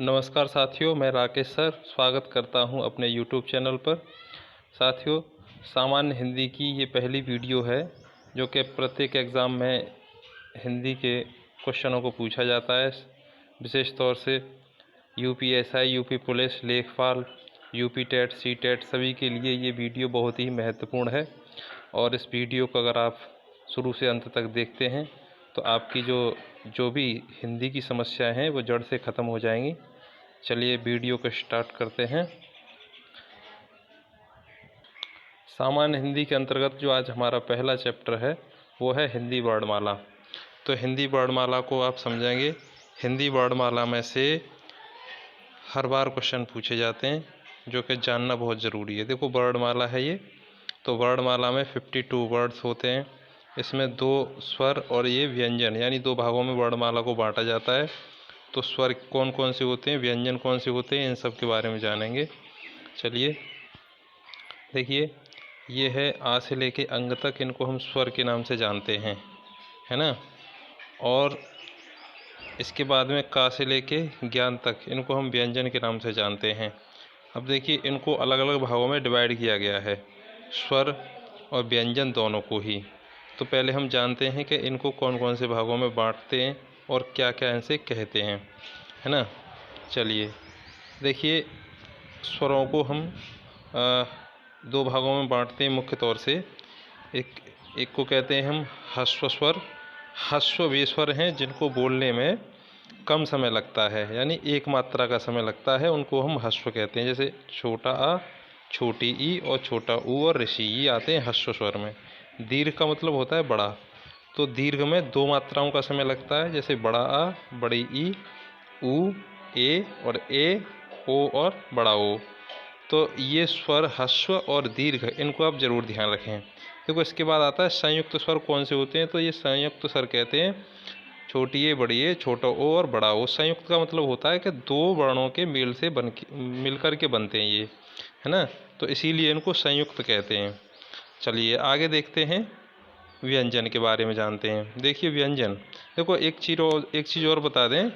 नमस्कार साथियों, मैं राकेश सर स्वागत करता हूं अपने YouTube चैनल पर। साथियों, सामान्य हिंदी की ये पहली वीडियो है जो कि प्रत्येक एग्ज़ाम में हिंदी के क्वेश्चनों को पूछा जाता है। विशेष तौर से UPSI, यूपी पुलिस, लेखपाल, यूपी टेट, सी टेट सभी के लिए ये वीडियो बहुत ही महत्वपूर्ण है। और इस वीडियो को अगर आप शुरू से अंत तक देखते हैं तो आपकी जो भी हिंदी की समस्याएं हैं वो जड़ से ख़त्म हो जाएंगी। चलिए वीडियो को स्टार्ट करते हैं। सामान्य हिंदी के अंतर्गत जो आज हमारा पहला चैप्टर है वो है हिंदी वर्णमाला। तो हिंदी वर्णमाला को आप समझेंगे। हिंदी वर्णमाला में से हर बार क्वेश्चन पूछे जाते हैं जो कि जानना बहुत ज़रूरी है। देखो, वर्णमाला है ये, तो वर्णमाला में 52 वर्ड्स होते हैं। इसमें 2 स्वर और ये व्यंजन, यानी 2 भागों में वर्णमाला को बांटा जाता है। तो स्वर कौन कौन से होते हैं, व्यंजन कौन से होते हैं, इन सब के बारे में जानेंगे। चलिए देखिए, ये है आ से लेके अंग तक, इनको हम स्वर के नाम से जानते हैं, है ना। और इसके बाद में का से लेके ज्ञान तक, इनको हम व्यंजन के नाम से जानते हैं। अब देखिए, इनको अलग अलग भागों में डिवाइड किया गया है, स्वर और व्यंजन दोनों को ही। तो पहले हम जानते हैं कि इनको कौन कौन से भागों में बांटते हैं और क्या क्या इनसे कहते हैं, है ना। चलिए देखिए, स्वरों को हम 2 भागों में बांटते हैं मुख्य तौर से। एक को कहते हैं हम ह्रस्व स्वर। ह्रस्व वे स्वर हैं जिनको बोलने में कम समय लगता है, यानी एक मात्रा का समय लगता है, उनको हम ह्रस्व कहते हैं। जैसे छोटा आ, छोटी ई और छोटा ऊ और ऋषि, ये आते हैं ह्रस्व स्वर में। दीर्घ का मतलब होता है बड़ा, तो दीर्घ में 2 मात्राओं का समय लगता है, जैसे बड़ा आ, बड़ी ई, ऊ, ए और ए, ओ और बड़ा ओ। तो ये स्वर ह्रस्व और दीर्घ, इनको आप ज़रूर ध्यान रखें। देखो, इसके बाद आता है संयुक्त स्वर कौन से होते हैं। तो ये संयुक्त स्वर कहते हैं छोटी ए, बड़ी ए, छोटा ओ और बड़ा ओ। संयुक्त का मतलब होता है कि 2 वर्णों के मेल से मिलकर के बनते हैं ये, है ना। तो इसीलिए इनको संयुक्त कहते हैं। चलिए आगे देखते हैं, व्यंजन के बारे में जानते हैं। देखिए व्यंजन, देखो एक चीज़ और बता दें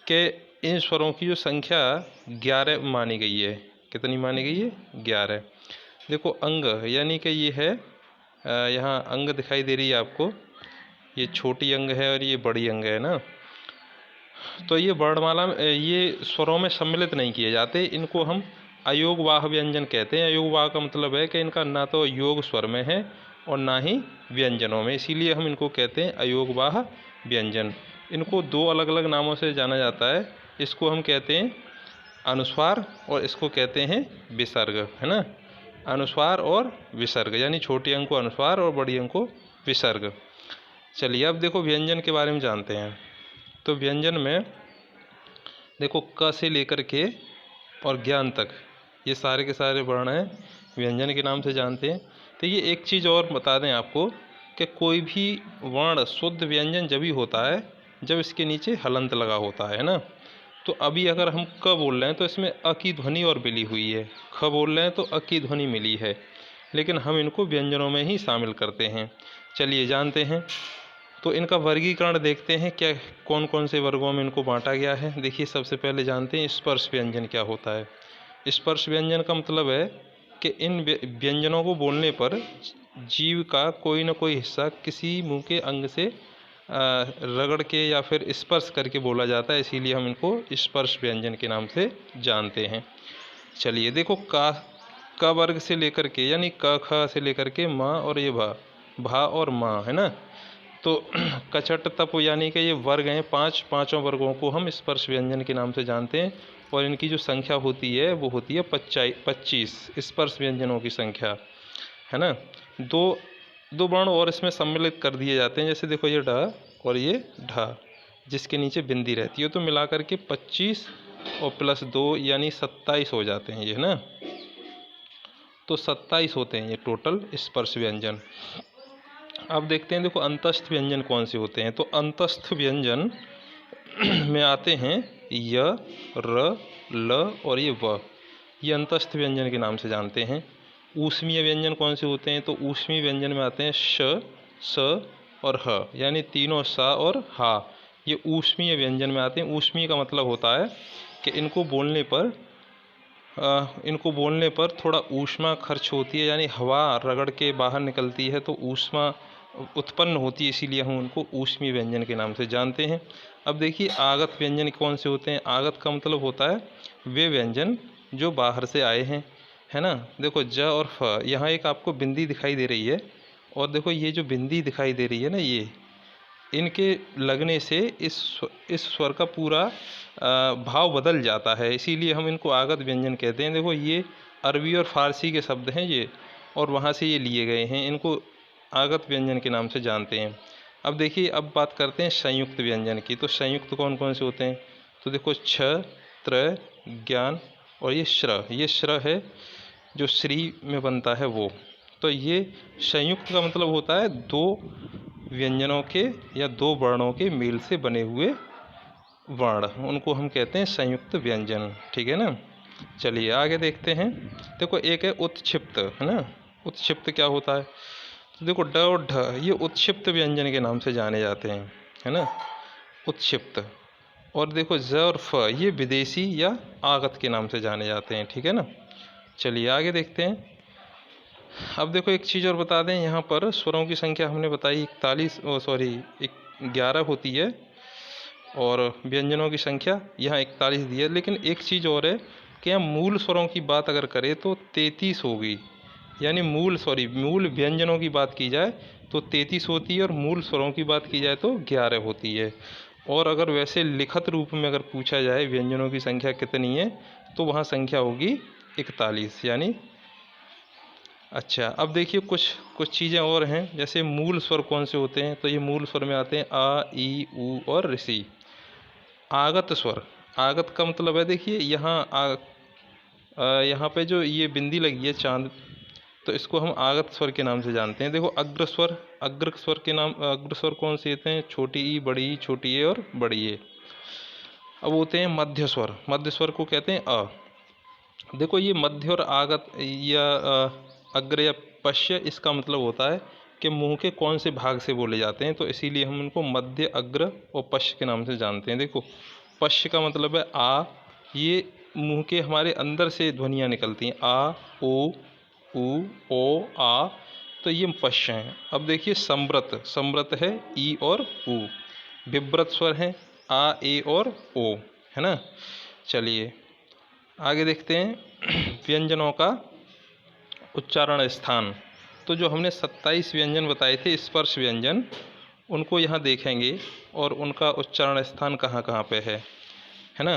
कि इन स्वरों की जो संख्या 11 मानी गई है। कितनी मानी गई है? 11। देखो अंग, यानी कि ये है, यहाँ अंग दिखाई दे रही है आपको, ये छोटी अंग है और ये बड़ी अंग है ना। तो ये वर्णमाला में ये स्वरों में सम्मिलित नहीं किए जाते, इनको हम अयोगवाह व्यंजन कहते हैं। अयोगवाह का मतलब है कि इनका ना तो योग स्वर में है और ना ही व्यंजनों में, इसीलिए हम इनको कहते हैं अयोगवाह व्यंजन। इनको 2 अलग अलग नामों से जाना जाता है। इसको हम कहते हैं अनुस्वार और इसको कहते हैं विसर्ग, है ना। अनुस्वार और विसर्ग, यानी छोटी अंग को अनुस्वार और बड़ी अंग को विसर्ग। चलिए अब देखो व्यंजन के बारे में जानते हैं। तो व्यंजन में देखो क से लेकर के और ज्ञान तक, ये सारे के सारे वर्ण हैं, व्यंजन के नाम से जानते हैं। तो ये एक चीज़ और बता दें आपको कि कोई भी वर्ण शुद्ध व्यंजन जब ही होता है जब इसके नीचे हलंत लगा होता है ना। तो अभी अगर हम क बोल रहे हैं तो इसमें अ की ध्वनि और मिली हुई है, ख बोल रहे हैं तो अ की ध्वनि मिली है, लेकिन हम इनको व्यंजनों में ही शामिल करते हैं। चलिए जानते हैं, तो इनका वर्गीकरण देखते हैं, क्या कौन कौन से वर्गों में इनको बांटा गया है। देखिए सबसे पहले जानते हैं स्पर्श व्यंजन क्या होता है। स्पर्श व्यंजन का मतलब है कि इन व्यंजनों को बोलने पर जीव का कोई न कोई हिस्सा किसी मुंह के अंग से रगड़ के या फिर स्पर्श करके बोला जाता है, इसीलिए हम इनको स्पर्श व्यंजन के नाम से जानते हैं। चलिए देखो, का वर्ग से लेकर के, यानी क ख से लेकर के माँ और ये भा और माँ, है ना। तो कचट तप, यानी कि ये वर्ग हैं 5, पाँचों वर्गों को हम स्पर्श व्यंजन के नाम से जानते हैं। और इनकी जो संख्या होती है वो होती है 25 स्पर्श व्यंजनों की संख्या, है ना। दो वर्ण और इसमें सम्मिलित कर दिए जाते हैं, जैसे देखो ये ढ और ये ढ, जिसके नीचे बिंदी रहती है, तो मिलाकर के 25 और +2 यानी 27 हो जाते हैं ये, है ना। तो 27 होते हैं ये टोटल स्पर्श व्यंजन। अब देखते हैं, देखो अंतस्थ व्यंजन कौन से होते हैं। तो अंतस्थ व्यंजन में आते हैं य, र, ल और ये व, ये अंतस्थ व्यंजन के नाम से जानते हैं। ऊष्मीय व्यंजन कौन से होते हैं। तो ऊष्मीय व्यंजन में आते हैं श, स और ह, यानी तीनों सा और हा, ये ऊष्मीय व्यंजन में आते हैं। ऊष्मीय का मतलब होता है कि इनको बोलने पर थोड़ा ऊष्मा खर्च होती है, यानी हवा रगड़ के बाहर निकलती है तो ऊष्मा उत्पन्न होती है, इसीलिए हम उनको ऊष्मीय व्यंजन के नाम से जानते हैं। अब देखिए आगत व्यंजन कौन से होते हैं। आगत का मतलब होता है वे व्यंजन जो बाहर से आए हैं, है ना। देखो ज और फ, यहाँ एक आपको बिंदी दिखाई दे रही है, और देखो ये जो बिंदी दिखाई दे रही है ना, ये इनके लगने से इस स्वर का पूरा भाव बदल जाता है, इसीलिए हम इनको आगत व्यंजन कहते हैं। देखो ये अरबी और फारसी के शब्द हैं ये, और वहाँ से ये लिए गए हैं, इनको आगत व्यंजन के नाम से जानते हैं। अब देखिए अब बात करते हैं संयुक्त व्यंजन की। तो संयुक्त कौन कौन से होते हैं। तो देखो छ, त्र, ज्ञान और ये श्र है जो श्री में बनता है वो। तो ये संयुक्त का मतलब होता है दो व्यंजनों के या दो वर्णों के मेल से बने हुए वर्ण, उनको हम कहते हैं संयुक्त व्यंजन, ठीक है ना। चलिए आगे देखते हैं। देखो एक है उत्क्षिप्त, है ना। उत्क्षिप्त क्या होता है। तो देखो ड और ढ ये उत्क्षिप्त व्यंजन के नाम से जाने जाते हैं, है ना, उत्क्षिप्त। और देखो ज और फ ये विदेशी या आगत के नाम से जाने जाते हैं, ठीक है ना। चलिए आगे देखते हैं। अब देखो एक चीज़ और बता दें, यहाँ पर स्वरों की संख्या हमने बताई 11 होती है, और व्यंजनों की संख्या यहाँ 41 दी है। लेकिन एक चीज़ और है कि यहाँ मूल स्वरों की बात अगर करें तो 33 होगी, यानी मूल व्यंजनों की बात की जाए तो 33 होती है, और मूल स्वरों की बात की जाए तो 11 होती है। और अगर वैसे लिखित रूप में अगर पूछा जाए व्यंजनों की संख्या कितनी है, तो वहाँ संख्या होगी 41, यानी। अच्छा अब देखिए कुछ चीज़ें और हैं, जैसे मूल स्वर कौन से होते हैं। तो ये मूल स्वर में आते हैं आ, ई, ऊ और ऋषि। आगत स्वर, आगत का मतलब है देखिए यहाँ पे जो ये बिंदी लगी है चांद, तो इसको हम आगत स्वर के नाम से जानते हैं। देखो अग्र स्वर कौन से होते हैं। छोटी ई, बड़ी ई, छोटी ए और बड़ी ए। अब होते हैं मध्य स्वर को कहते हैं अ। देखो ये मध्य और आगत या अग्र या पश्य, इसका मतलब होता है कि मुंह के कौन से भाग से बोले जाते हैं, तो इसीलिए हम उनको मध्य, अग्र और पश्य के नाम से जानते हैं। देखो पश्य का मतलब है आ, ये मुंह के हमारे अंदर से ध्वनियाँ निकलती हैं, आ, ओ, ऊ, ओ, आ, तो ये पश्य हैं। अब देखिए समृत है ई और ऊ। विव्रत स्वर है आ, ए और ओ, है ना। चलिए आगे देखते हैं व्यंजनों का उच्चारण स्थान। तो जो हमने 27 व्यंजन बताए थे स्पर्श व्यंजन, उनको यहाँ देखेंगे और उनका उच्चारण स्थान कहाँ कहाँ पे है ना।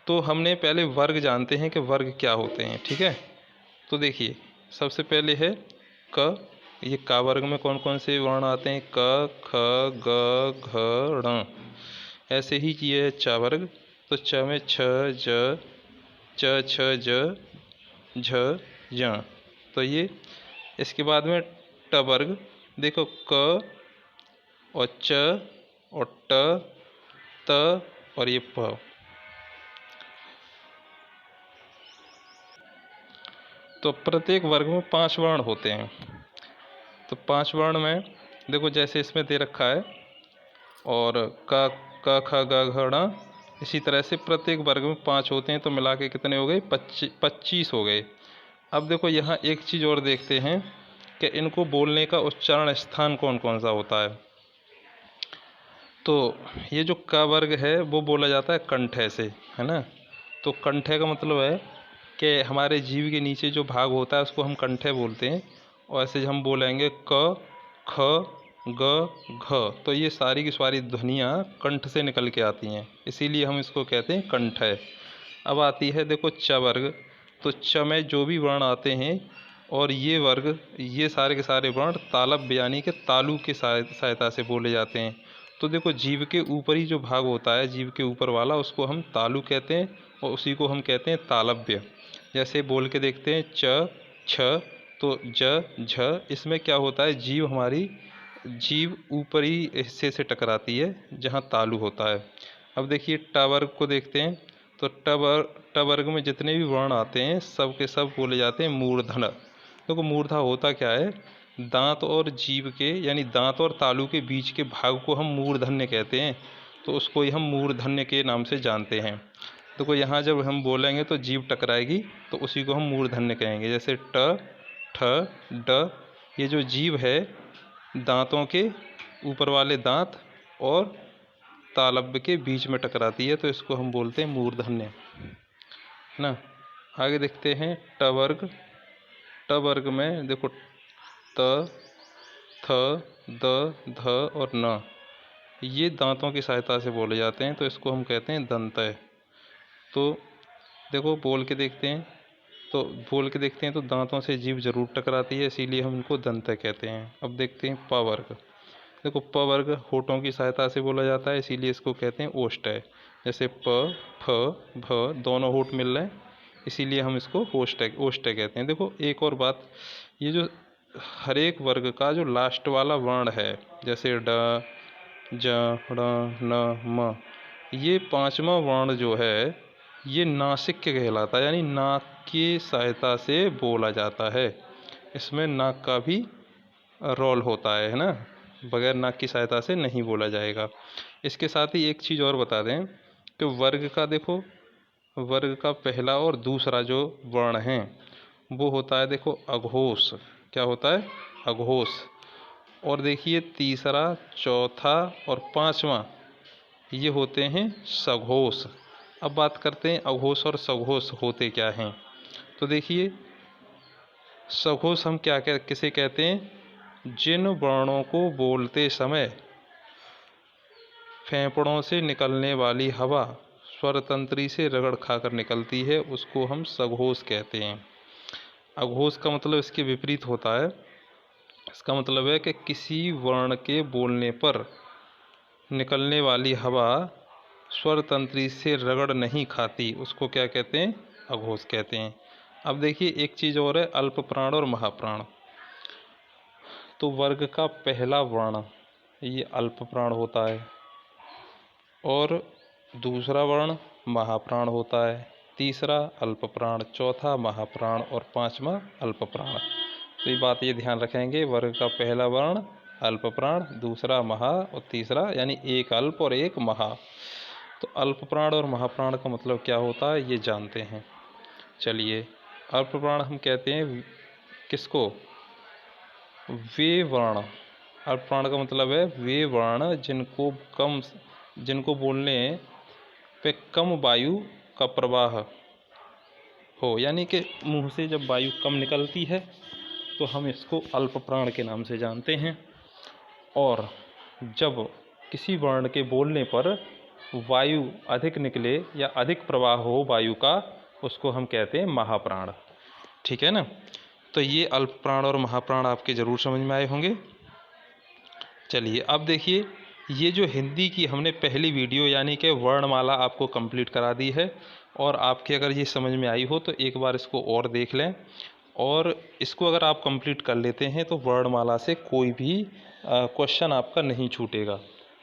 तो हमने पहले वर्ग जानते हैं कि वर्ग क्या होते हैं, ठीक है। तो देखिए सबसे पहले है क। ये का वर्ग में कौन कौन से वर्ण आते हैं, क, ख, ग, घ, ण। ऐसे ही ये है च वर्ग। तो च में छ, ज, च, छ, ज, झ, ज। तो ये इसके बाद में ट वर्ग। देखो क और च और ट, त और ये प। तो प्रत्येक वर्ग में 5 वर्ण होते हैं। तो 5 वर्ण में देखो जैसे इसमें दे रखा है, और क, ख, ग, घ, ण। इसी तरह से प्रत्येक वर्ग में 5 होते हैं, तो मिला के कितने हो गए, 25 हो गए। अब देखो यहाँ एक चीज़ और देखते हैं कि इनको बोलने का उच्चारण स्थान कौन कौन सा होता है। तो ये जो क वर्ग है वो बोला जाता है कंठे से, है ना। तो कंठे का मतलब है कि हमारे जीभ के नीचे जो भाग होता है उसको हम कंठे बोलते हैं। और ऐसे हम बोलेंगे क, ख, ग, घ, तो ये सारी की सारी ध्वनियाँ कंठ से निकल के आती हैं, इसीलिए हम इसको कहते हैं कंठे। अब आती है देखो च वर्ग। तो च में जो भी वर्ण आते हैं, और ये सारे के सारे वर्ण तालव्य यानी कि तालु के सहायता से बोले जाते हैं। तो देखो जीभ के ऊपरी जो भाग होता है, जीभ के ऊपर वाला, उसको हम तालु कहते हैं, और उसी को हम कहते हैं तालव्य। जैसे बोल के देखते हैं च, छ, तो ज, झ, इसमें क्या होता है, जीभ ऊपरी हिस्से से टकराती है जहाँ तालु होता है। अब देखिए ट वर्ग को देखते हैं। तो ट वर्ग में जितने भी वर्ण आते हैं सब के सब बोले जाते हैं मूर्धन। देखो मूर्धा होता क्या है, दांत और जीभ के यानी दांत और तालु के बीच के भाग को हम मूर्धन्य कहते हैं, तो उसको ही हम मूर्धन्य के नाम से जानते हैं। देखो यहाँ जब हम बोलेंगे तो जीभ टकराएगी तो उसी को हम मूर्धन्य कहेंगे। जैसे ट, ठ, ड, ये जो जीभ है दांतों के ऊपर वाले दांत और तालव्य के बीच में टकराती है, तो इसको हम बोलते हैं मूर्धन्य, है ना। आगे देखते हैं ट वर्ग। ट वर्ग में देखो त, थ, द, ध और न, ये दांतों की सहायता से बोले जाते हैं, तो इसको हम कहते हैं दंतय। तो देखो बोल के देखते हैं, तो दांतों से जीभ जरूर टकराती है, इसीलिए हम इनको दंतय कहते हैं। अब देखते हैं प वर्ग। देखो प वर्ग होठों की सहायता से बोला जाता है, इसीलिए इसको कहते हैं ओष्ठय। जैसे प, फ, भ दोनों होठ मिल रहे हैं, इसीलिए हम इसको ओष्ठय कहते हैं। देखो एक और बात, ये जो हर एक वर्ग का जो लास्ट वाला वर्ण है, जैसे ड, ज, ण, न, म, ये पांचवा वर्ण जो है ये नासिक्य कहलाता है, यानी नाक की सहायता से बोला जाता है। इसमें नाक का भी रोल होता है ना, बगैर नाक की सहायता से नहीं बोला जाएगा। इसके साथ ही एक चीज़ और बता दें कि वर्ग का देखो, वर्ग का पहला और दूसरा जो वर्ण है वो होता है देखो अघोष। क्या होता है? अघोष। और देखिए तीसरा, चौथा और पांचवा ये होते हैं सघोष। अब बात करते हैं अघोष और सघोष होते क्या हैं। तो देखिए सघोष हम किसे कहते हैं? जिन वर्णों को बोलते समय फेफड़ों से निकलने वाली हवा स्वर तंत्री से रगड़ खाकर निकलती है, उसको हम सघोष कहते हैं। अघोष का मतलब इसके विपरीत होता है। इसका मतलब है कि किसी वर्ण के बोलने पर निकलने वाली हवा स्वर तंत्री से रगड़ नहीं खाती, उसको क्या कहते हैं? अघोष कहते हैं। अब देखिए एक चीज़ और है, अल्प प्राण और महाप्राण। तो वर्ग का पहला वर्ण ये अल्प प्राण होता है और दूसरा वर्ण महाप्राण होता है, तीसरा अल्प प्राण, चौथा महाप्राण और पांचवा अल्प प्राण। तो ये बात ये ध्यान रखेंगे, वर्ग का पहला वर्ण अल्प प्राण, दूसरा महा और तीसरा यानी एक अल्प और एक महा। तो अल्प प्राण और महाप्राण का मतलब क्या होता है ये जानते हैं। चलिए अल्प प्राण हम कहते हैं किसको? वे वर्ण। अल्प प्राण का मतलब है वे वर्ण जिनको बोलने पे कम वायु का प्रवाह हो, यानी कि मुंह से जब वायु कम निकलती है तो हम इसको अल्प प्राण के नाम से जानते हैं। और जब किसी वर्ण के बोलने पर वायु अधिक निकले या अधिक प्रवाह हो वायु का, उसको हम कहते हैं महाप्राण। ठीक है ना। तो ये अल्प प्राण और महाप्राण आपके ज़रूर समझ में आए होंगे। चलिए अब देखिए, ये जो हिंदी की हमने पहली वीडियो यानी कि वर्णमाला आपको कंप्लीट करा दी है, और आपके अगर ये समझ में आई हो तो एक बार इसको और देख लें। और इसको अगर आप कंप्लीट कर लेते हैं तो वर्णमाला से कोई भी क्वेश्चन आपका नहीं छूटेगा,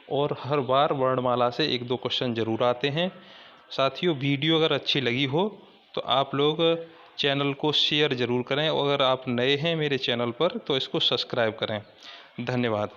और हर बार वर्णमाला से 1-2 क्वेश्चन ज़रूर आते हैं। साथियों वीडियो अगर अच्छी लगी हो तो आप लोग चैनल को शेयर ज़रूर करें, और अगर आप नए हैं मेरे चैनल पर तो इसको सब्सक्राइब करें। धन्यवाद।